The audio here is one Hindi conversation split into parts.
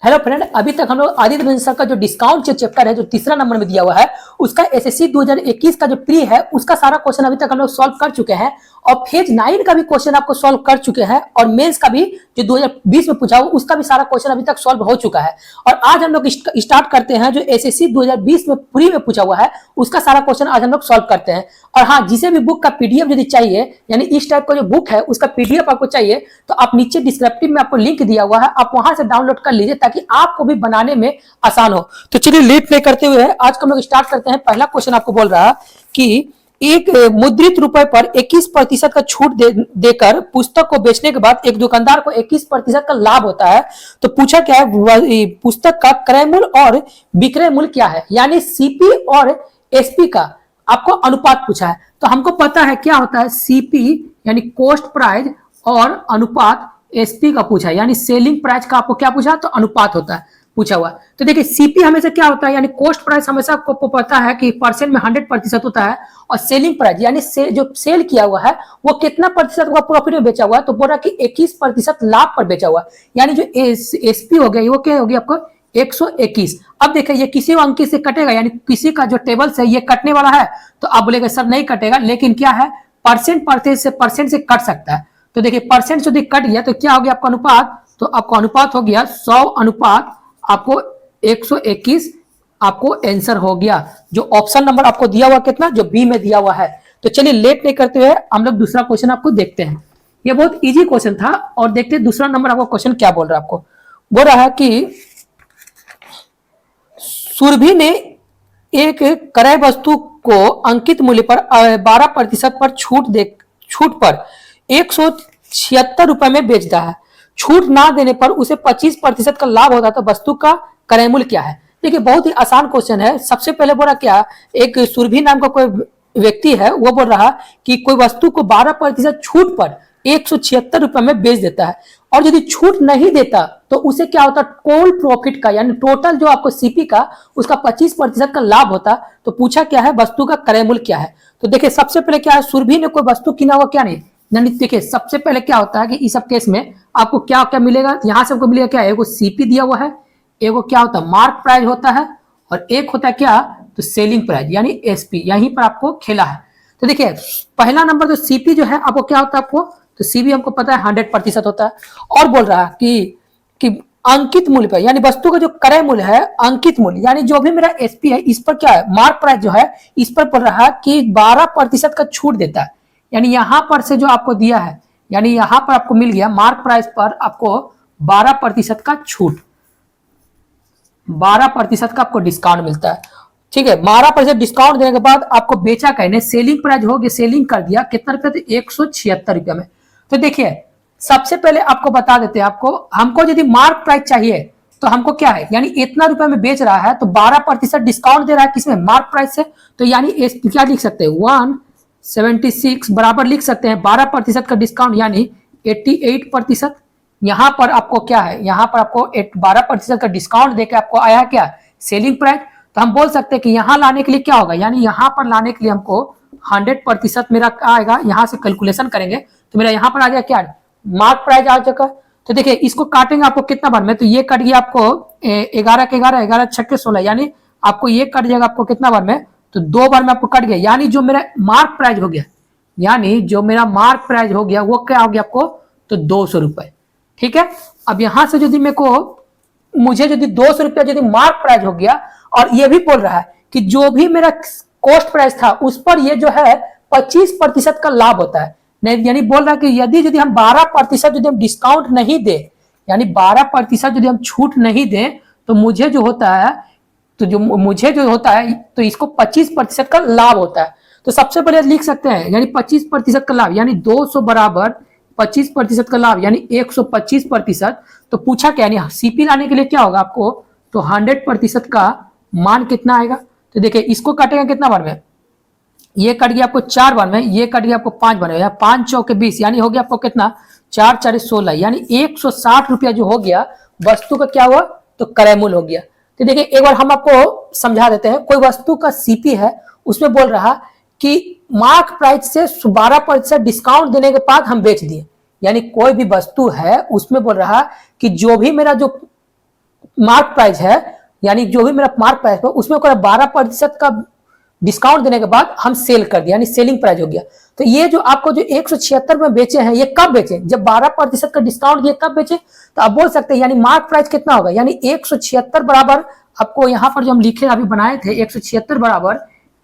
हेलो फ्रेंड, अभी तक हम लोग आदित्य रंजन सर का जो डिस्काउंट चैप्टर है जो तीसरा नंबर में दिया हुआ है उसका एसएससी 2021 का जो प्री है उसका सारा क्वेश्चन अभी तक हम लोग सॉल्व कर चुके हैं और फेज 9 का भी क्वेश्चन आपको सॉल्व कर चुके हैं और मेंस का भी जो 2020 में पूछा हुआ उसका भी सारा क्वेश्चन अभी तक सॉल्व हो चुका है। और आज हम लोग स्टार्ट करते हैं जो एसएससी 2020 में प्री में पूछा हुआ है उसका सारा क्वेश्चन आज हम लोग सॉल्व करते हैं। और हाँ, जिसे भी बुक का पीडीएफ यदि चाहिए यानी इस टाइप का जो बुक है उसका पीडीएफ आपको चाहिए तो आप नीचे डिस्क्रिप्टिव में आपको लिंक दिया हुआ है, आप वहां से डाउनलोड कर लीजिए ताकि आपको भी बनाने में आसान हो। तो चलिए लेट नहीं करते हुए आज हम लोग स्टार्ट करते हैं। पहला क्वेश्चन आपको बोल रहा है कि एक मुद्रित रुपए पर 21% का छूट देकर पुस्तक को बेचने के बाद एक दुकानदार को 21% का लाभ होता है। तो पूछा क्या है, पुस्तक का क्रय मूल्य और विक्रय मूल्य क्या है, यानी सीपी और एसपी का आपको अनुपात पूछा है। तो हमको पता है क्या होता है, सीपी यानी कॉस्ट प्राइस और अनुपात एसपी का पूछा है, यानी सेलिंग प्राइस का आपको क्या पूछा तो अनुपात होता है पूछा हुआ। तो देखिए सीपी हमेशा क्या होता है, यानी कॉस्ट प्राइस हमेशा आपको पता है कि परसेंट में 100% होता है और सेलिंग प्राइस यानी जो सेल किया हुआ है वो कितना प्रतिशत हुआ प्रॉफिट में बेचा हुआ है, तो बोल रहा कि 21% लाभ पर बेचा हुआ, यानी जो एसपी हो गया वो क्या हो गया आपको 121। अब देखिए ये किसी अंक से कटेगा, यानी किसी का जो टेबल से ये कटने वाला है तो आप बोलेगा सर नहीं कटेगा, लेकिन क्या है परसेंट से कट सकता है। तो देखिए परसेंट यदि कट गया तो क्या हो गया आपका अनुपात, तो आपको अनुपात हो गया 100 अनुपात आपको 121 आपको आंसर हो गया। जो ऑप्शन नंबर आपको दिया हुआ कितना, जो बी में दिया हुआ है। तो चलिए लेट नहीं करते हुए हम लोग दूसरा क्वेश्चन आपको देखते हैं। ये बहुत इजी क्वेश्चन था और देखते हैं दूसरा नंबर आपको क्वेश्चन क्या बोल रहा है। आपको बोल रहा है कि सुरभि ने एक क्रय वस्तु को अंकित मूल्य पर 12% पर छूट पर 176 रुपए में बेचता है। छूट ना देने पर उसे 25% का लाभ होता है, तो वस्तु का क्रय मूल्य क्या है। देखिए बहुत ही आसान क्वेश्चन है। सबसे पहले बोला क्या, एक सुरभि नाम का कोई व्यक्ति है वो बोल रहा कि कोई वस्तु को 12% छूट पर 176 रुपए में बेच देता है और यदि छूट नहीं देता तो उसे क्या होता, कोल प्रॉफिट का यानी टोटल जो आपको सीपी का उसका 25% का लाभ होता। तो पूछा क्या है, वस्तु का क्रय मूल्य क्या है। तो देखिए सबसे पहले क्या है, सुरभि ने कोई वस्तु किना हुआ क्या नहीं, यानी देखिए सबसे पहले क्या होता है कि इस सब केस में आपको क्या क्या मिलेगा, यहां से आपको मिलेगा क्या, एगो सीपी दिया हुआ है, एगो क्या होता है मार्क प्राइस होता है और एक होता है क्या तो सेलिंग प्राइस यानी एसपी, यहीं पर आपको खेला है। तो देखिए पहला नंबर जो सीपी जो है आपको क्या होता है, आपको तो सीपी हमको पता है 100% होता है। और बोल रहा है कि अंकित मूल्य पर यानी वस्तु का जो क्रय मूल्य है अंकित मूल्य यानी जो भी मेरा एसपी है इस पर क्या है मार्क प्राइस जो है इस पर बोल रहा है कि 12% का छूट देता है। यानी यहां पर से जो आपको दिया है यानी यहां पर आपको मिल गया मार्क प्राइस पर आपको 12% का छूट, 12% का आपको डिस्काउंट मिलता है। ठीक है, 12% डिस्काउंट देने के बाद आपको बेचा कहने सेलिंग प्राइस हो गया, सेलिंग कर दिया कितना रुपया, तो 176 रुपया में। तो देखिए सबसे पहले आपको बता देते हैं, आपको हमको यदि मार्क प्राइस चाहिए तो हमको क्या है, यानी इतना रुपया में बेच रहा है तो 12% डिस्काउंट दे रहा है किसमें, मार्क प्राइस से। तो यानी क्या लिख सकते हैं 176 बराबर लिख सकते हैं 12% का डिस्काउंट यानी 88%। यहां पर आपको क्या है, यहां पर आपको 12% का डिस्काउंट देकर आपको आया क्या सेलिंग प्राइस। तो हम बोल सकते हैं कि यहां लाने के लिए क्या होगा, यानी यहां पर लाने के लिए हमको 100% मेरा आएगा, यहां से कैलकुलेशन करेंगे तो मेरा यहां पर आ गया क्या मार्क प्राइस आ जाएगा। तो देखिए इसको काटेंगे आपको कितना बार में, तो ये कट गया आपको 11 के 11, 11 छक्के 16, यानी आपको ये कट जाएगा आपको कितना बार में, तो 2 बार में आपको कट गया। यानी जो मेरा मार्क प्राइस हो गया, यानी जो मेरा मार्क प्राइस हो गया वो क्या हो गया आपको तो 200 रुपए। ठीक है, अब यहां से यदि मेरे को मुझे यदि 200 रुपया यदि मार्क प्राइस हो गया और ये भी बोल रहा है कि जो भी मेरा कॉस्ट प्राइस था उस पर ये जो है 25% का लाभ होता है। यानी बोल रहा है कि यदि हम 12% यदि हम डिस्काउंट नहीं दे, यानी 12% यदि हम छूट नहीं दें तो मुझे जो होता है तो इसको 25% का लाभ होता है। तो सबसे पहले लिख सकते हैं यानी 25% का लाभ यानी 200 बराबर 25% का लाभ यानी 125%। तो पूछा क्या, यानी सीपी लाने के लिए क्या होगा आपको तो 100% का मान कितना आएगा। तो देखिए इसको काटेगा कितना बार में, ये कट गया आपको 4 बार में, ये कट गया आपको 5 बार में, 5 चौके 20 यानी हो गया आपको कितना 4 4 16 यानी 160 रुपया जो हो गया वस्तु का क्या हुआ तो क्रय मूल्य हो गया। तो देखिए एक बार हम आपको समझा देते हैं, कोई वस्तु का सीपी है उसमें बोल रहा कि मार्क प्राइस से 12% डिस्काउंट देने के बाद हम बेच दिए, यानी कोई भी वस्तु है उसमें बोल रहा कि जो भी मेरा जो मार्क प्राइस है, यानी जो भी मेरा मार्क प्राइस है उसमें 12% का डिस्काउंट देने के बाद हम सेल कर दिया, यानी सेलिंग प्राइस हो गया। तो ये जो आपको जो 176 में बेचे हैं, ये कब बेचे? जब 12% का डिस्काउंट दिए कब बेचे? तो आप बोल सकते हैं यानी मार्क प्राइस कितना होगा, यानी 176 बराबर, आपको यहाँ पर जो हम लिखे अभी बनाए थे 176 बराबर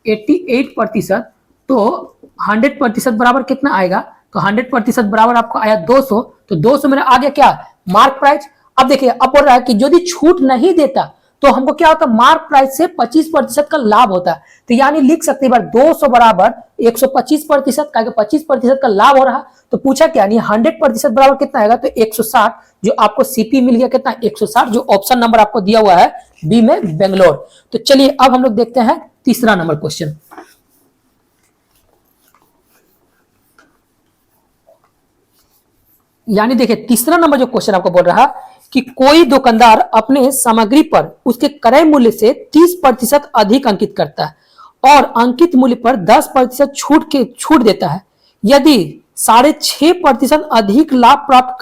88%, तो 100% बराबर कितना आएगा? तो 100% बराबर आपको आया 200, तो 200 मेरा आ गया क्या? Mark price. अब देखिए, अब बोल रहा है कि यदि छूट नहीं देता तो हमको क्या होता? मार्क प्राइस से 25% का लाभ होता है। तो यानी लिख सकते हैं 200 बराबर 125%, 25% का लाभ हो रहा। तो पूछा क्या, यानी 100% बराबर कितना आएगा? तो 160, जो आपको सीपी मिल गया कितना? 160, जो ऑप्शन नंबर आपको दिया हुआ है बी में, बेंगलोर। तो चलिए अब हम लोग देखते हैं तीसरा नंबर क्वेश्चन। यानी देखिए तीसरा नंबर जो क्वेश्चन आपको बोल रहा कि कोई दुकानदार अपने सामग्री पर उसके क्रय मूल्य से 30% अधिक अंकित करता है और अंकित मूल्य पर 10% छूट देता है। यदि 6.5% अधिक लाभ प्राप्त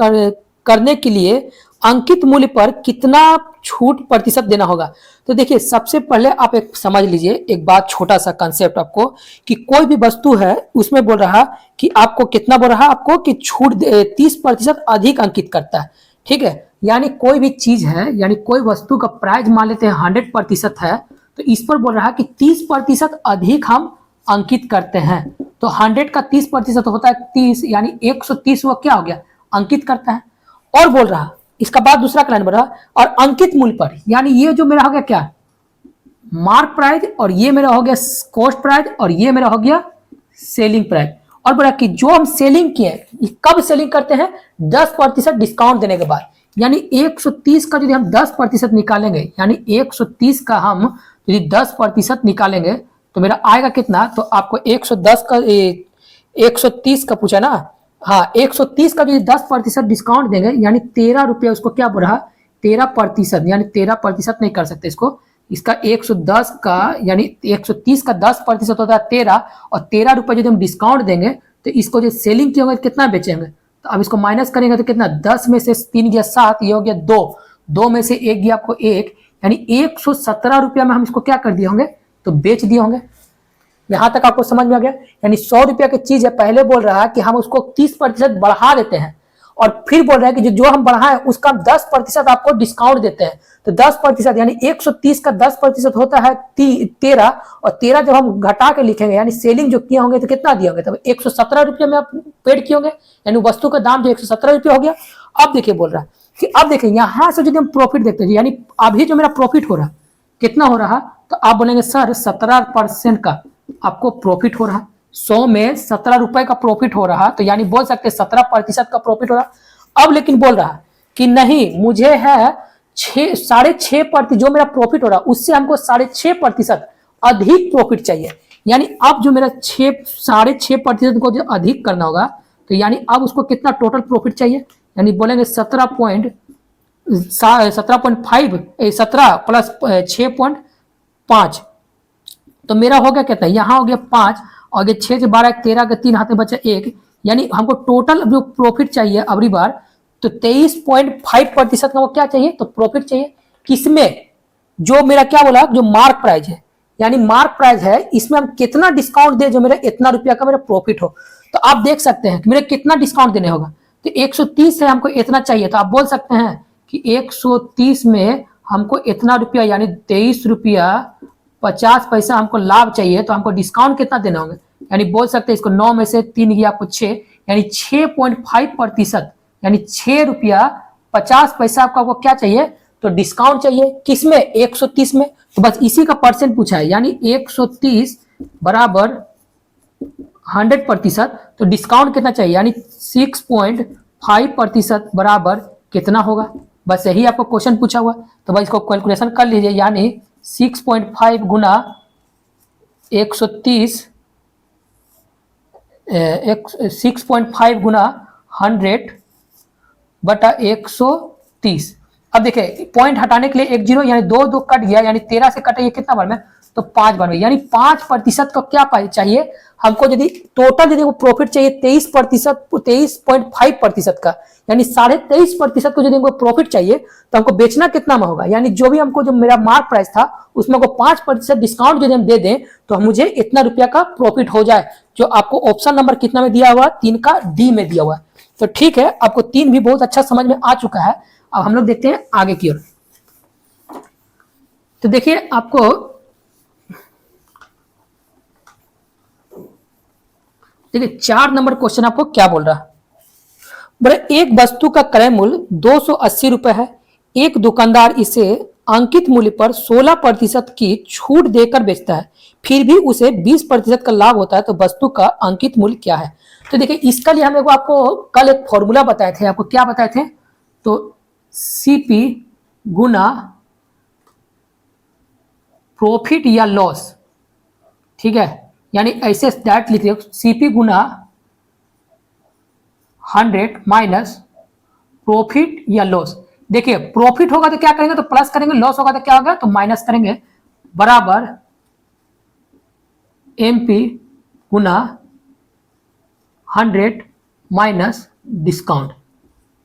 करने के लिए अंकित मूल्य पर कितना छूट प्रतिशत देना होगा? तो देखिए सबसे पहले आप एक समझ लीजिए एक बात, छोटा सा कंसेप्ट आपको, कि कोई भी वस्तु है उसमें बोल रहा कि आपको कितना बोल रहा आपको कि छूट 30% अधिक अंकित करता है। ठीक है, यानी कोई भी चीज है, यानी कोई वस्तु का प्राइस मान लेते हैं 100% है, तो इस पर बोल रहा कि 30% अधिक हम अंकित करते हैं। तो 100 का 30% होता है 30, यानी 130 वो क्या हो गया? अंकित करता है। और बोल रहा इसका बाद दूसरा लाइन बोल रहा और अंकित मूल्य पर, यानी ये जो मेरा हो गया क्या? मार्क प्राइस, और ये मेरा हो गया कॉस्ट प्राइस, और ये मेरा हो गया सेलिंग प्राइस। और बोला कि जो हम सेलिंग किए कब सेलिंग करते हैं? 10% डिस्काउंट देने के बाद। यानी 130 का यदि हम 10% निकालेंगे, यानी 130 का हम यदि 10% निकालेंगे तो मेरा आएगा कितना? तो आपको 110 का 130 का पूछा ना, हाँ 130 का यदि 10% डिस्काउंट देंगे, यानी 13 रुपया उसको क्या बोल रहा? 13%, यानी 13% नहीं कर सकते इसको, इसका 110 का यानी 130 का 10% होता है 13, और 13 रुपये यदि हम डिस्काउंट देंगे तो इसको जो सेलिंग किए होंगे कितना बेचेंगे? तो अब इसको माइनस करेंगे तो कितना? 10 में से 3 गया 7, ये हो गया 2, 2 में से 1 गया आपको 1, यानी 117 रुपया में हम इसको क्या कर दिए होंगे? तो बेच दिए होंगे। यहां तक आपको समझ में आ गया? यानी 100 रुपया की चीज है, पहले बोल रहा है कि हम उसको 30% बढ़ा देते हैं, और फिर बोल रहा है कि जो हम बढ़ाएं उसका 10% आपको डिस्काउंट देते हैं। तो 10% यानी 130 का 10% होता है 13, और 13 जब हम घटा के लिखेंगे यानी सेलिंग जो किए होंगे तो कितना दिए होंगे? तब 117 रुपये में आप पेड किए होंगे, यानी वस्तु का दाम जो 117 रुपये हो गया। अब देखिए बोल रहा है कि अब देखिए यहां से यदि हम प्रॉफिट देखते हैं, यानी अभी जो मेरा प्रॉफिट हो रहा कितना हो रहा? तो आप बोलेंगे सर 17% का आपको प्रॉफिट हो रहा, 100 में 17 रुपए का प्रॉफिट हो रहा, तो यानी बोल सकते 17% का प्रॉफिट हो रहा। अब लेकिन बोल रहा कि नहीं, मुझे है 6.5% जो मेरा प्रॉफिट हो रहा उससे हमको 6.5% अधिक प्रॉफिट चाहिए। यानी अब जो मेरा 6.5% को जो अधिक करना होगा, तो यानी अब उसको कितना टोटल प्रॉफिट चाहिए? यानी बोलेंगे 17.5 17 प्लस 6.5, तो मेरा हो गया कितना? यहाँ हो गया 5, और ये 6 से 12 13 के 3 हाथ में बचा 1, यानी हमको टोटल जो प्रॉफिट चाहिए अगली बार तो 23.5% का वो क्या चाहिए? तो प्रॉफिट चाहिए। किसमें? जो मेरा क्या बोला, जो मार्क प्राइस है, यानी मार्क प्राइस है, इसमें हम कितना डिस्काउंट दे जो मेरा इतना रुपया का मेरा प्रॉफिट हो। तो आप देख सकते हैं कि मेरे कितना डिस्काउंट देने होगा। तो 130 है, हमको इतना चाहिए, तो आप बोल सकते हैं कि 130 में हमको इतना रुपया यानी 23 रुपया 50 पैसा हमको लाभ चाहिए, तो हमको डिस्काउंट कितना देना होगा? यानी बोल सकते हैं इसको 9 में से 3 गया आपको 6, यानी 6.5%, यानी 6 रुपया 50 पैसा आपको क्या चाहिए? तो डिस्काउंट चाहिए। किसमें? 130 में। तो बस इसी का परसेंट पूछा है, यानी 130 बराबर 100%, तो डिस्काउंट कितना चाहिए? यानी 6.5% बराबर कितना होगा? बस यही आपको क्वेश्चन पूछा हुआ, तो बस इसको कैलकुलेशन कर लीजिए। यानी 6.5 गुना 130, 6.5 गुना 100 बटा 130, अब देखिए पॉइंट हटाने के लिए एक जीरो, यानी दो दो कट गया, यानी 13 से कटे ये कितना बार में, तो 5 बार में, यानी 5% का क्या चाहिए हमको, यदि टोटल यदि वो प्रॉफिट चाहिए 23%, 23.5% का, यानी 23.5% को यदि हमको प्रॉफिट चाहिए तो हमको बेचना कितना में होगा, यानी जो भी हमको जो मेरा मार्क प्राइस था उसमें को 5% डिस्काउंट यदि हम दे दें तो मुझे इतना रुपया का प्रॉफिट हो जाए, जो आपको ऑप्शन नंबर कितना में दिया हुआ, 3 का डी में दिया हुआ है। तो ठीक है, आपको 3 भी बहुत अच्छा समझ में आ चुका है। अब हम लोग देखते हैं आगे की ओर। तो देखिए आपको देखिए 4 नंबर क्वेश्चन आपको क्या बोल रहा है, बोले एक वस्तु का क्रय मूल्य 280 रुपए है, एक दुकानदार इसे अंकित मूल्य पर 16% की छूट देकर बेचता है, फिर भी उसे 20% का लाभ होता है, तो वस्तु का अंकित मूल्य क्या है। तो देखिए इसका लिए हम लोग आपको कल एक फॉर्मूला बताए थे, आपको क्या बताए थे, तो सीपी गुना प्रॉफिट या लॉस, ठीक है, यानी ऐसे डायरेक्ट लिख लिखिए सीपी गुना 100 माइनस प्रॉफिट या लॉस। देखिए प्रॉफिट होगा तो क्या करेंगे, तो प्लस करेंगे, लॉस होगा तो क्या होगा, तो माइनस करेंगे, बराबर एमपी गुना 100 माइनस डिस्काउंट।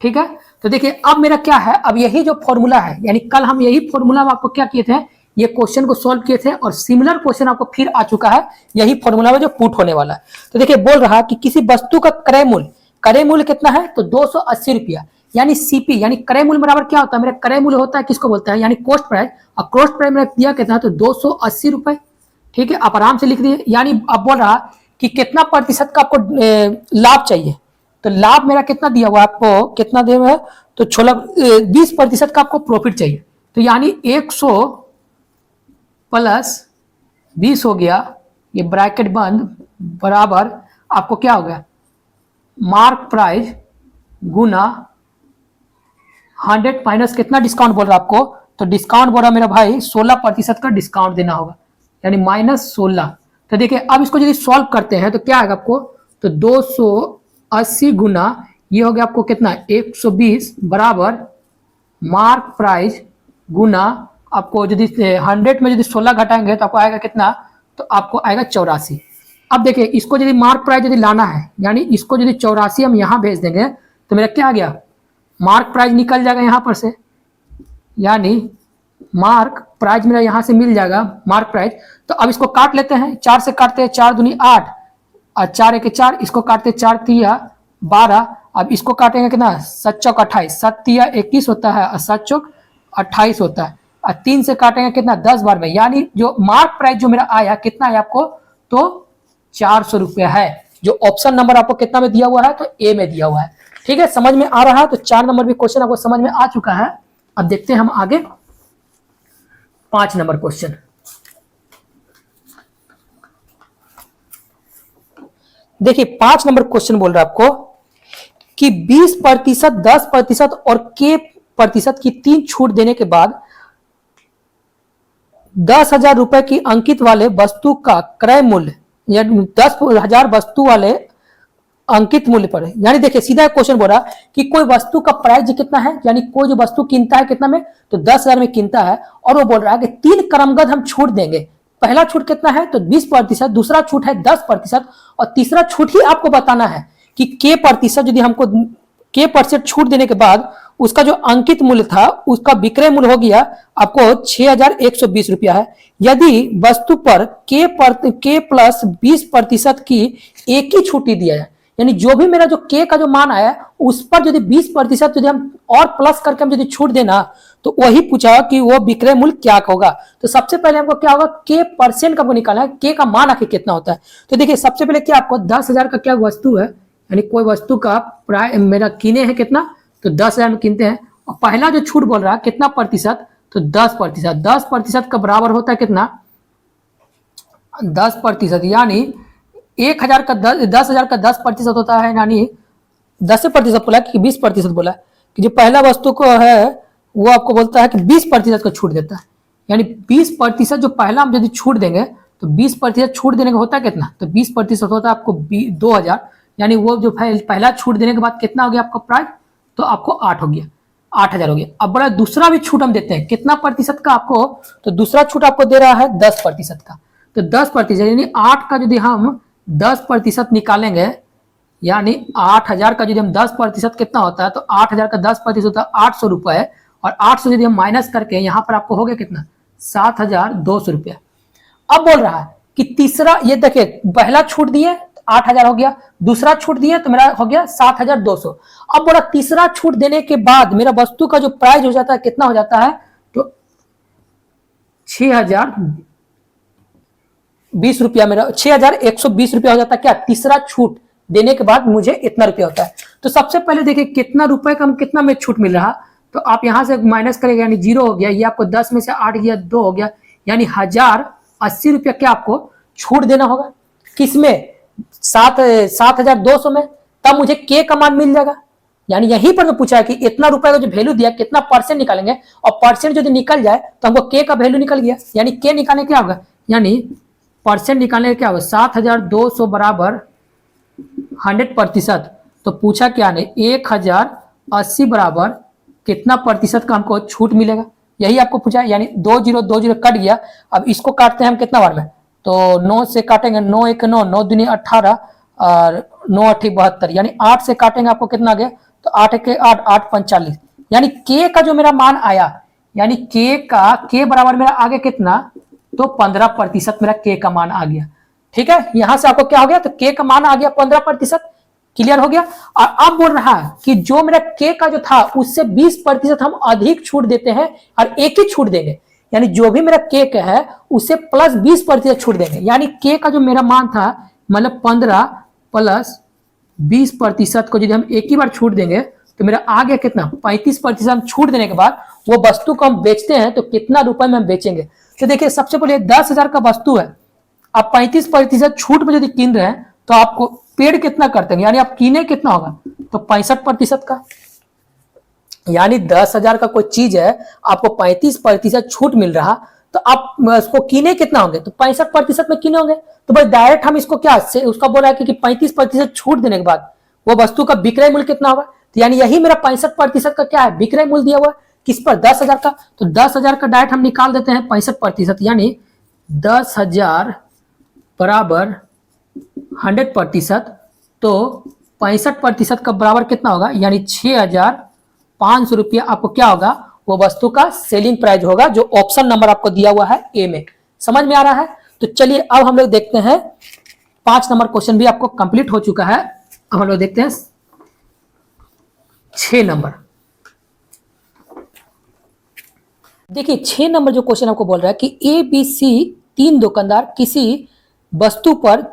ठीक है, तो देखिए अब मेरा क्या है, अब यही जो फॉर्मूला है, यानी कल हम यही फॉर्मूला आपको क्या किए थे, ये क्वेश्चन को सॉल्व किए थे, और सिमिलर क्वेश्चन आपको फिर आ चुका है यही फॉर्मूला में जो पुट होने वाला है। तो देखिए बोल रहा है कि किसी वस्तु का क्रय मूल्य कितना है, तो 280 रुपया, यानी सीपी यानी क्रय मूल्य बराबर क्या होता है, मेरा क्रय मूल्य होता है किसको बोलते हैं, यानी कॉस्ट प्राइस, और कॉस्ट प्राइस मेरा दिया कितना है, तो 280 रुपए। ठीक है, आप आराम से लिख दिए, यानी अब बोल रहा कि कितना प्रतिशत का आपको लाभ चाहिए, तो लाभ मेरा कितना दिया हुआ आपको, कितना दिया हुआ है, तो 20% का आपको प्रॉफिट चाहिए, तो यानी 100 प्लस 20 हो गया, ये ब्रैकेट बंद, बराबर आपको क्या हो गया, मार्क प्राइस गुना 100 माइनस कितना डिस्काउंट बोल रहा आपको, तो डिस्काउंट बोल रहा मेरा भाई 16% का डिस्काउंट देना होगा, यानी -16। तो देखिए अब इसको यदि सॉल्व करते हैं तो क्या आएगा आपको, तो 280 गुना ये हो गया आपको कितना 120, बराबर मार्क प्राइस गुना आपको यदि 100 में यदि 16 घटाएंगे तो आपको आएगा कितना, तो आपको आएगा 84। अब देखिए इसको यदि मार्क प्राइस यदि लाना है, यानी इसको यदि 84 हम यहाँ भेज देंगे तो मेरा क्या आ गया, मार्क प्राइस निकल जाएगा यहाँ पर से, यानी मार्क प्राइस मेरा यहाँ से मिल जाएगा मार्क प्राइस। तो अब इसको काट लेते हैं, 4 से काटते हैं, 4 दूनी 8 और 4 1 4, इसको काटते 4 तिया 12, अब इसको काटेंगे कितना, 7 चौक 28, 7 तिया 21 होता है और 7 चौक 28 होता है, और 3 से काटेंगे कितना 10 बार में, यानी जो मार्क प्राइस जो मेरा आया कितना है आपको, तो 400 रुपया है, जो ऑप्शन नंबर आपको कितना में दिया हुआ है, तो ए में दिया हुआ है। ठीक है, समझ में आ रहा है, तो 4 नंबर भी क्वेश्चन आपको समझ में आ चुका है। अब देखते हैं हम आगे 5 नंबर क्वेश्चन। देखिए 5 नंबर क्वेश्चन बोल रहा है आपको कि 20%, 10% और k% की 3 छूट देने के बाद 10,000 रुपए की अंकित वाले वस्तु का क्रय मूल्य, यानी 10,000 वस्तु वाले अंकित मूल्य पर है, यानी देखिए सीधा क्वेश्चन बोल रहा कि कोई वस्तु का प्राइस कितना है, यानी कोई जो वस्तु कीनता है कितना में, तो 10,000 में कीनता है, और वो बोल रहा है कि 3 क्रमगत हम छूट देंगे। पहला छूट कितना है, तो 20%, दूसरा छूट है 10%, और तीसरा छूट ही आपको बताना है कि k% यदि हमको k% छूट देने के बाद उसका जो अंकित मूल्य था उसका विक्रय मूल्य हो गया आपको 6,120 रुपया है। यदि वस्तु पर k प्लस 20% की एक ही छूटी दिया है, यानी जो भी मेरा जो k का जो मान आया उस पर यदि 20% यदि हम और प्लस करके हम यदि छूट देना, तो वही पूछा कि वो विक्रय मूल्य क्या होगा। तो सबसे पहले हमको क्या होगा, k% का निकालना है, k का मान आखिर कितना होता है। तो देखिए सबसे पहले क्या आपको 10,000 का क्या वस्तु है, यानी कोई वस्तु का प्राइस मेरा कीने है कितना, तो 10,000 में कीनते हैं, और पहला जो छूट बोल रहा है कितना प्रतिशत, तो 10%। 10% का बराबर होता है कितना, 10%, यानी 1,000 का 10,000 का 10% होता है, यानी 10% बोला कि 20% बोला कि जो पहला वस्तु को है वो आपको बोलता है कि 20% का छूट देता है, यानी 20% जो पहला हम यदि छूट देंगे तो 20% छूट देने का होता है कितना, तो 20% होता है आपको 2,000, यानी वो जो पहला छूट देने के बाद कितना हो गया आपका प्राइस, तो आपको 8 हो गया। 8,000 हो गया। अब बड़ा दूसरा भी छूट हम देते हैं, कितना प्रतिशत का आपको, तो दूसरा छूट आपको दे रहा है 10% का। तो 10% यानी 8 का यदि हम 10% निकालेंगे, यानी 8,000 का यदि हम 10% कितना होता है, तो 8,000 का 10% होता है 800 रुपए, और 800 यदि हम माइनस करके यहाँ पर आपको हो गया कितना, 7,200 रुपया। अब बोल रहा है कि तीसरा, ये देखिए पहला छूट दिए 8,000 हो गया, दूसरा छूट दिए तो मेरा हो गया 7,200। अब बोला तीसरा छूट देने के बाद मेरा वस्तु का जो प्राइस हो जाता है कितना हो जाता है, तो 6,020 रुपया, मेरा 6,120 रुपया हो जाता है। क्या, तीसरा छूट देने के बाद मुझे इतना रुपया होता है। तो सबसे पहले देखिए कितना रुपए का कितना में छूट मिल रहा, तो आप यहां से माइनस करेंगे यानी 0 हो गया, ये आपको 10 में से 8 गया 2 हो गया, यानी 1,080 रुपया क्या आपको छूट देना होगा। किसमें, 7,200 में। तब मुझे के का मान मिल जाएगा। यानी यहीं पर तो पूछा है कि इतना रुपए का जो वैल्यू दिया कितना परसेंट निकालेंगे, और परसेंट यदि निकल जाए तो हमको के का वैल्यू निकल गया। यानी के निकालने क्या होगा, यानी परसेंट निकालने क्या होगा, 7,200 बराबर 100%। तो पूछा क्या नहीं, 1,080 बराबर कितना प्रतिशत का हमको छूट मिलेगा, यही आपको पूछा है। यानी 2 0 कट गया। अब इसको काटते हैं हम कितना बार में, तो 9 से काटेंगे, 9 1 9, 9 दूनी 18 और 9 8 72, यानी 8 से काटेंगे आपको कितना आ गया, तो 8 1 8, 8 5 40। यानी के का जो मेरा मान आया, यानी के बराबर मेरा आ गया कितना, तो 15% मेरा के का मान आ गया। ठीक है, यहां से आपको क्या हो गया, तो के का मान आ गया 15%। क्लियर हो गया। और अब बोल रहा है कि जो मेरा के का जो था उससे 20% हम अधिक छूट देते हैं और एक ही छूट देंगे, यानी जो भी मेरा के का है उससे प्लस 20% छूट देंगे। यानी के का जो मेरा मान था, मतलब 15 प्लस 20% को यदि हम एक ही बार छूट देंगे तो मेरा आ गया कितना, 35% हम छूट देने के बाद वो वस्तु को हम बेचते हैं तो कितना रुपए में हम बेचेंगे। तो देखिए सबसे पहले 10,000 का वस्तु है, आप 35% छूट में यदि कीन रहे हैं तो आपको पेड कितना करते हैं, यानी आप कीने कितना होगा, तो 65% का। यानी 10,000 का कोई चीज है, आपको 35% छूट मिल रहा, तो आप उसको कीने कितना होंगे, तो 65% में कीने होंगे। तो भाई डायरेक्ट हम इसको क्या से उसका बोला है कि 35% छूट देने के बाद वो वस्तु का विक्रय मूल्य कितना होगा। तो यानी यही मेरा 65% का क्या है, विक्रय मूल्य दिया हुआ है, किस पर, 10,000 का। तो 10,000 का डायरेक्ट हम निकाल देते हैं 65%, यानी 10,000 बराबर 100%, तो 65% का बराबर कितना होगा, यानी 6,500 रुपया आपको क्या होगा, वो वस्तु का सेलिंग प्राइस होगा, जो ऑप्शन नंबर आपको दिया हुआ है ए में। समझ में आ रहा है। तो चलिए अब हम लोग देखते हैं 5 नंबर क्वेश्चन भी आपको कंप्लीट हो चुका है। अब हम लोग देखते हैं 6 नंबर। देखिए 6 नंबर जो क्वेश्चन आपको बोल रहा है कि ए बी सी 3 दुकानदार किसी वस्तु पर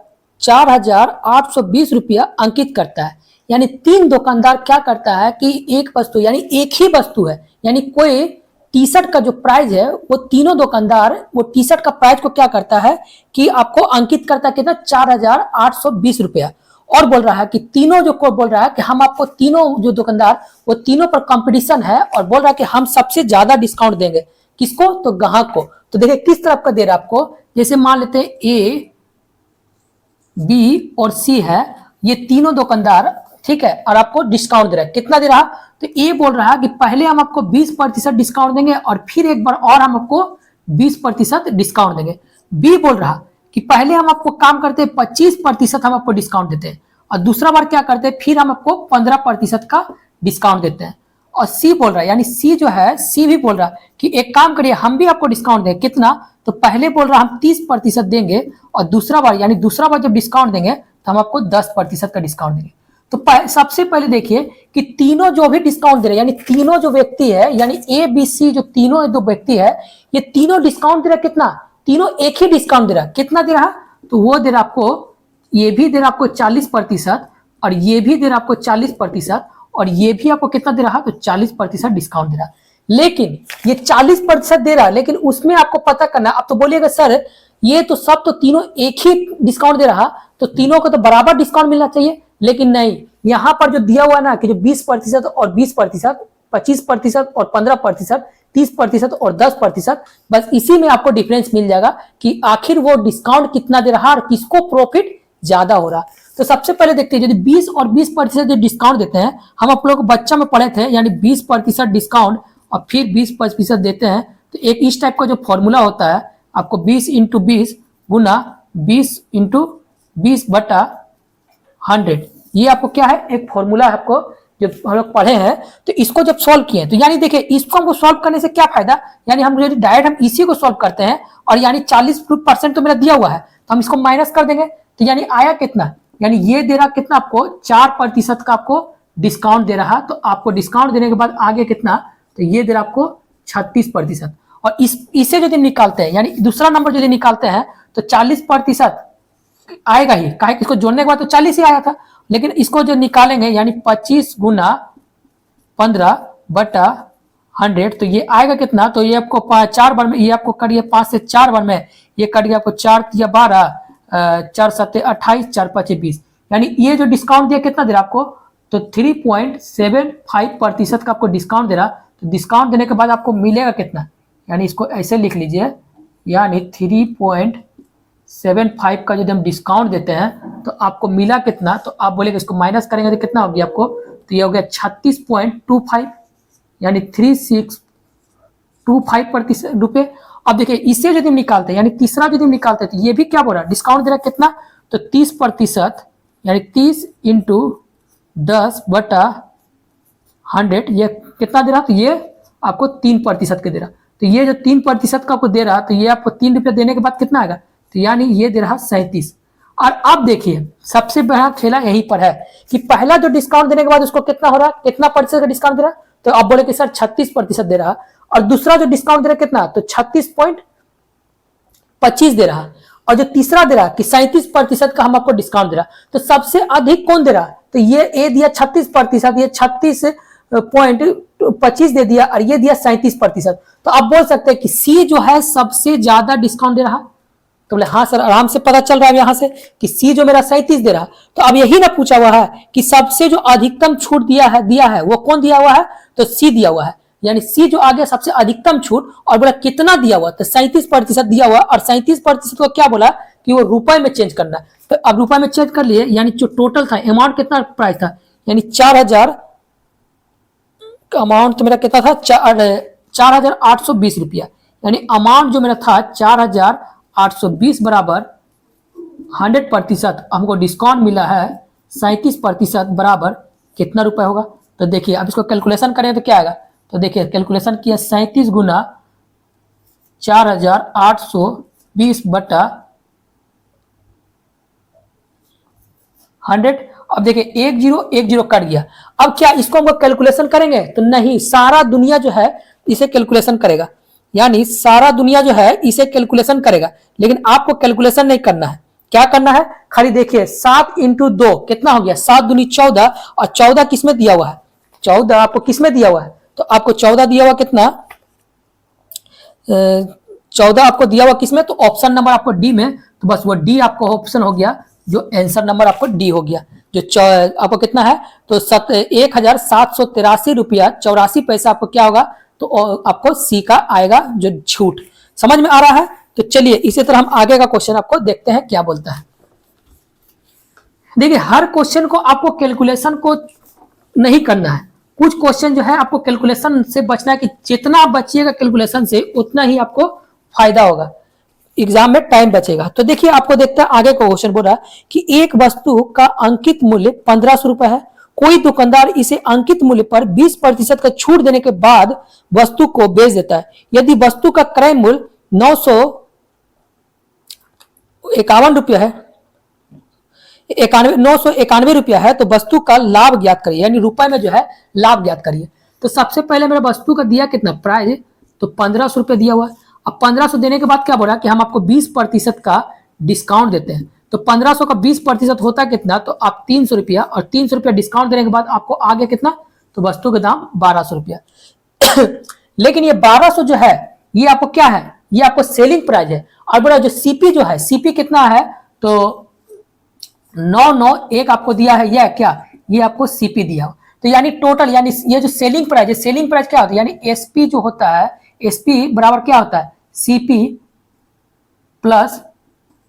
4,820 रुपया अंकित करता है। यानी 3 दुकानदार क्या करता है कि एक वस्तु, यानी एक ही वस्तु है, यानी कोई टी शर्ट का जो प्राइस है वो तीनों दुकानदार वो टी शर्ट का प्राइस को क्या करता है कि आपको अंकित करता है कितना, 4,820 रुपया। और बोल रहा है कि तीनों जो को बोल रहा है कि हम आपको तीनों जो दुकानदार वो तीनों पर कंपटीशन है, और बोल रहा है कि हम सबसे ज्यादा डिस्काउंट देंगे। किसको, तो ग्राहक को। तो देखिए किस तरह का दे रहा है आपको, जैसे मान लेते हैं ए बी और सी है, ये तीनों दुकानदार, ठीक है, और आपको डिस्काउंट दे रहा है। कितना दे रहा, तो ए बोल रहा है कि पहले हम आपको 20% डिस्काउंट देंगे और फिर एक बार और हम आपको 20% डिस्काउंट देंगे। बी बोल रहा कि पहले हम आपको काम करते हैं 25% हम आपको डिस्काउंट देते हैं, और दूसरा बार क्या करते हैं, फिर हम आपको 15% का डिस्काउंट देते हैं। और सी बोल रहा है, यानी सी जो है, सी भी बोल रहा है कि एक काम करिए हम भी आपको डिस्काउंट दें। कितना, तो पहले बोल रहा हम 30% देंगे, और दूसरा बार यानी दूसरा बार जब डिस्काउंट देंगे तो हम आपको 10% का डिस्काउंट देंगे। तो सबसे पहले देखिए कि तीनों जो भी डिस्काउंट दे रहे हैं, यानी तीनों जो व्यक्ति है, यानी ए बी सी जो तीनों दो व्यक्ति है, ये तीनों डिस्काउंट दे रहा है। कितना, तीनों एक ही डिस्काउंट दे रहा है। कितना दे रहा, तो वो दे रहा आपको, ये भी दे रहा आपको 40%, और ये भी दे रहा आपको 40%, और ये भी आपको कितना दे रहा, तो 40% डिस्काउंट दे रहा। लेकिन ये 40% दे रहा है, लेकिन उसमें आपको पता करना। अब तो बोलिएगा सर ये तो सब तो तीनों एक ही डिस्काउंट दे रहा, तो तीनों को तो बराबर डिस्काउंट मिलना चाहिए। लेकिन नहीं, यहां पर जो दिया हुआ ना कि जो 20% और 20%, 25% और 15%, 30% और 10%, बस इसी में आपको डिफरेंस मिल जाएगा कि आखिर वो डिस्काउंट कितना दे रहा और किसको प्रॉफिट ज्यादा हो रहा। तो सबसे पहले देखते हैं, यदि 20 और 20% जो डिस्काउंट देते हैं, हम आप लोग को बच्चा में पढ़े थे, यानी 20% डिस्काउंट और फिर 20% देते हैं, तो एक इस टाइप का जो फॉर्मूला होता है, आपको 20 इंटू 20 गुना 20 इंटू 20 बटा 100, ये आपको क्या है, एक फॉर्मूला है आपको जो हम लोग पढ़े हैं। तो इसको जब सॉल्व किए तो यानी देखिए इसको हमको सॉल्व करने से क्या फायदा, यानी हम डायरेक्ट हम इसी को सॉल्व करते हैं, और यानी 40% तो मेरा दिया हुआ है, तो हम इसको माइनस कर देंगे, तो यानी आया कितना, यानी ये दे रहा कितना आपको 4% का आपको डिस्काउंट दे रहा, तो आपको डिस्काउंट देने के बाद आगे कितना, तो ये दे रहा आपको 36%। और इसे यदि निकालते हैं, यानी दूसरा नंबर यदि निकालते हैं, तो 40% आएगा ही, काहे इसको जोड़ने के बाद तो 40 ही आया था, लेकिन इसको जो निकालेंगे यानी 25 गुना 15 बटा 100, तो ये आएगा कितना, तो ये आपको 4 बार में, ये आपको करिए 5 से 4 बार में, ये करिए आपको 4 या 12, 4 7 28, 4 5 20, यानी ये जो डिस्काउंट दिया कितना दे रहा आपको, तो 3.75% का आपको डिस्काउंट दे रहा। तो डिस्काउंट देने के बाद आपको मिलेगा कितना, यानी इसको ऐसे लिख लीजिए, यानी 3.75 का यदि हम डिस्काउंट देते हैं तो आपको मिला कितना, तो आप बोलेंगे इसको माइनस करेंगे तो कितना हो गया आपको, तो ये हो गया 36.25, यानी 3625% रुपये। अब देखिए इसे यदि हम निकालते हैं, यानी तीसरा यदि हम निकालते हैं, तो ये भी क्या बोल रहा है, डिस्काउंट दे रहा है कितना, तो 30%, यानी 30 इंटू 10 बटा 100, ये कितना दे रहा, तो ये आपको 3% के दे रहा। तो ये जो 3% का आपको दे रहा, तो ये आपको 3 रुपया देने के बाद कितना आएगा, तो यानी ये दे रहा 37। और अब देखिए सबसे बड़ा खेला यहीं पर है कि पहला जो डिस्काउंट देने के बाद उसको कितना हो रहा, कितना प्रतिशत का डिस्काउंट दे रहा, तो आप बोले कि सर 36% दे रहा, और दूसरा जो डिस्काउंट दे रहा कितना, तो 36.25 दे रहा, और जो तीसरा दे रहा कि 37% का हम आपको डिस्काउंट दे रहा, तो सबसे अधिक कौन दे रहा, तो ये ए दिया 36%, ये 36.25 दे दिया, और ये दिया 37%। तो आप बोल सकते हैं कि सी जो है सबसे ज्यादा डिस्काउंट दे रहा, तो बोले हाँ सर, आराम से पता चल रहा है यहां से कि सी जो मेरा 37 दे रहा। तो अब यही ना पूछा हुआ है कि सबसे जो अधिकतम छूट दिया है वो कौन दिया हुआ है, तो सी दिया हुआ है, यानी सी जो आ गया सबसे अधिकतम छूट, और बोला कितना दिया हुआ, तो 37% दिया हुआ, और 37% को क्या बोला कि वो रुपए में चेंज करना। तो अब रुपए में चेंज कर लिए, यानी जो टोटल था अमाउंट कितना प्राइस था, यानी 4000 अमाउंट तो मेरा कितना था, 4820 रुपया, यानी अमाउंट जो मेरा था 4820 बराबर 100% हमको डिस्काउंट मिला है 37% बराबर कितना रुपए होगा। तो देखिए अब इसको कैलकुलेशन करें तो क्या आएगा, तो देखिए कैलकुलेशन किया 37 गुना 4820 बटा 100। अब देखिए 10 कट गया, अब क्या इसको हमको कैलकुलेशन करेंगे, तो नहीं, सारा दुनिया जो है इसे कैलकुलेशन करेगा, यानी सारा दुनिया जो है इसे कैलकुलेशन करेगा, लेकिन आपको कैलकुलेशन नहीं करना है। क्या करना है, खाली देखिए 7 इंटू 2 कितना हो गया, 7 दूनी 14, और 14 किसमें दिया हुआ है, 14 आपको किसमें दिया हुआ है, तो आपको 14 दिया हुआ कितना, 14 आपको दिया हुआ किसमें, तो ऑप्शन नंबर आपको डी में, तो बस वो डी आपको ऑप्शन हो गया, जो आंसर नंबर आपको डी हो गया। जो आपको कितना है, तो 1783 रुपया 84 पैसा आपको क्या होगा, तो आपको सी का आएगा जो छूट। समझ में आ रहा है। तो चलिए इसी तरह हम आगे का क्वेश्चन आपको देखते हैं क्या बोलता है। देखिए हर क्वेश्चन को आपको कैलकुलेशन को नहीं करना है, कुछ क्वेश्चन जो है आपको कैलकुलेशन से बचना है, कि जितना आप बचिएगा कैलकुलेशन से उतना ही आपको फायदा होगा, एग्जाम में टाइम बचेगा। तो देखिए आपको देखते हैं आगे का क्वेश्चन बोल रहा है कि एक वस्तु का अंकित मूल्य 1500 रुपए है, कोई दुकानदार इसे अंकित मूल्य पर 20% का छूट देने के बाद वस्तु को बेच देता है। यदि वस्तु का क्रय मूल्य 951 रुपया है, 991 रुपया है, तो वस्तु का लाभ ज्ञात करिए, यानी रुपए में जो है लाभ ज्ञात करिए। तो सबसे पहले मेरा वस्तु का दिया कितना प्राइस, तो 1500 रुपये दिया हुआ है। अब 1500 देने के बाद क्या बोल रहा है कि हम आपको 20% का डिस्काउंट देते हैं। तो 1500 का 20% होता है कितना, तो आप 300 रुपया, और 300 रुपया डिस्काउंट देने के बाद आपको आगे कितना, तो वस्तु का दाम 1200 रुपया। लेकिन ये 1200 जो है ये आपको क्या है, ये आपको सेलिंग प्राइस है। और बोला जो सीपी जो है, सीपी कितना है, तो 991 आपको दिया है, यह क्या, ये आपको सीपी दिया हो। तो यानी टोटल, यानी ये जो सेलिंग प्राइस है, सेलिंग प्राइस क्या होता है, यानी एसपी जो होता है, एसपी बराबर क्या होता है, सीपी प्लस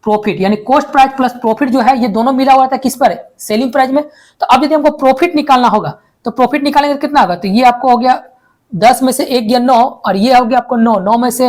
प्रॉफिट, यानी कॉस्ट प्राइस प्लस प्रॉफिट जो है ये दोनों मिला हुआ था किस पर है, सेलिंग प्राइस में। तो अब यदि हमको प्रॉफिट निकालना होगा तो प्रॉफिट निकालेंगे तो कितना होगा, तो ये आपको हो गया 10 में से 1 गया 9 और ये हो गया आपको 9, 9 में से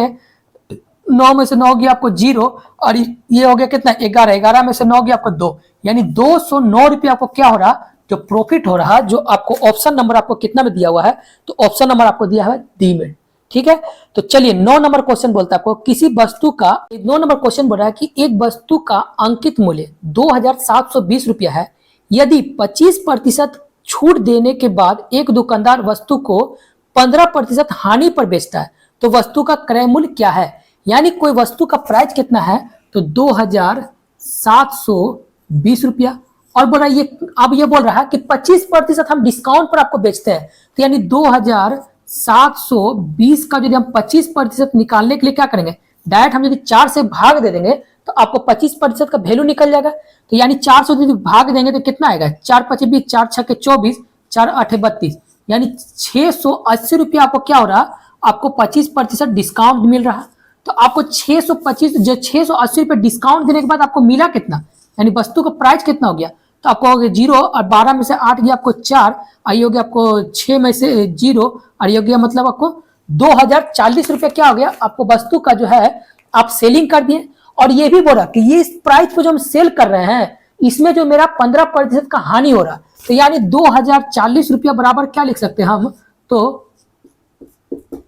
9 हो गया आपको 0 और ये हो गया कितना 11, 11 में से 9 गया आपको 2, यानी 209 रुपया आपको क्या हो रहा, जो प्रॉफिट हो रहा, जो आपको ऑप्शन नंबर आपको कितना में दिया हुआ है, तो ऑप्शन नंबर आपको दिया है डी में। ठीक है, तो चलिए 9 नंबर क्वेश्चन बोलता है आपको किसी वस्तु का, 9 नंबर क्वेश्चन बोल रहा है कि एक वस्तु का अंकित मूल्य 2720 रुपया है, यदि 25% छूट देने के बाद एक दुकानदार वस्तु को 15% हानि पर बेचता है तो वस्तु का क्रय मूल्य क्या है, यानी कोई वस्तु का प्राइस कितना है, तो 2720 रुपया। और बोल रहा है ये, अब ये बोल रहा है कि 25% हम डिस्काउंट पर आपको बेचते हैं, तो यानी 2720 का यदि हम 25% निकालने के लिए क्या करेंगे, डायरेक्ट हम यदि 4 से भाग दे देंगे तो आपको 25% का वैल्यू निकल जाएगा। तो यानी 4 से यदि भाग देंगे तो कितना आएगा, 4 5 20, 4 6 24, 4 8 32, यानी 680 रुपया आपको क्या हो रहा, आपको 25% डिस्काउंट मिल रहा। तो आपको 625 जो 680 रुपये डिस्काउंट देने के बाद आपको मिला कितना, यानी वस्तु का प्राइस कितना हो गया, तो आपको हो गया 0 और 12 में से 8 गया आपको 4, आई हो गया आपको 6 में से 0 और ये हो गया मतलब आपको 2040 रुपये क्या हो गया, आपको वस्तु का जो है आप सेलिंग कर दिए। और ये भी बोला कि ये इस प्राइस को जो हम सेल कर रहे हैं इसमें जो मेरा 15% का हानि हो रहा, तो यानी 2040 रुपया बराबर क्या लिख सकते हैं हम, तो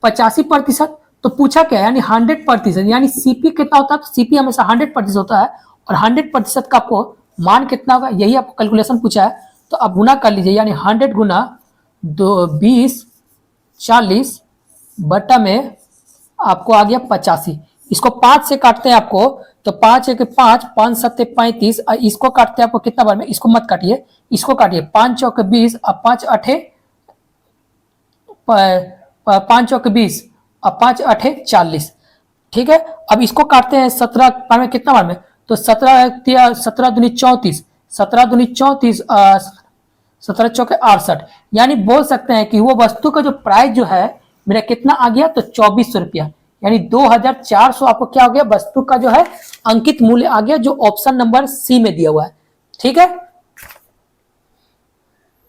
85%। तो पूछा क्या, यानी 100%, यानी सीपी कितना होता है, तो सीपी हमेशा 100% होता है और 100% का आपको मान कितना होगा, यही आपको कैलकुलेशन पूछा है। तो आप गुना कर लीजिए, यानी 100 गुना 20 40 बटा में आपको आ गया 85, इसको 5 से काटते हैं आपको, तो 5 1 5, 5 7 35, इसको काटते हैं आपको कितना बार में, इसको मत काटिए, इसको काटिए, 5 चौक 20 और 5 8 5 चौक 20 और 5 8 40। ठीक है, अब इसको काटते हैं 17 बार में, कितना बार में, तो 17 दूनी 34, 17 दूनी 34, 17 चौके 68, यानी बोल सकते हैं कि वो वस्तु का जो प्राइस जो है मेरा कितना आ गया, तो 2400 रुपया, यानी 2400 आपको क्या हो गया, वस्तु का जो है अंकित मूल्य आ गया, जो ऑप्शन नंबर सी में दिया हुआ है। ठीक है।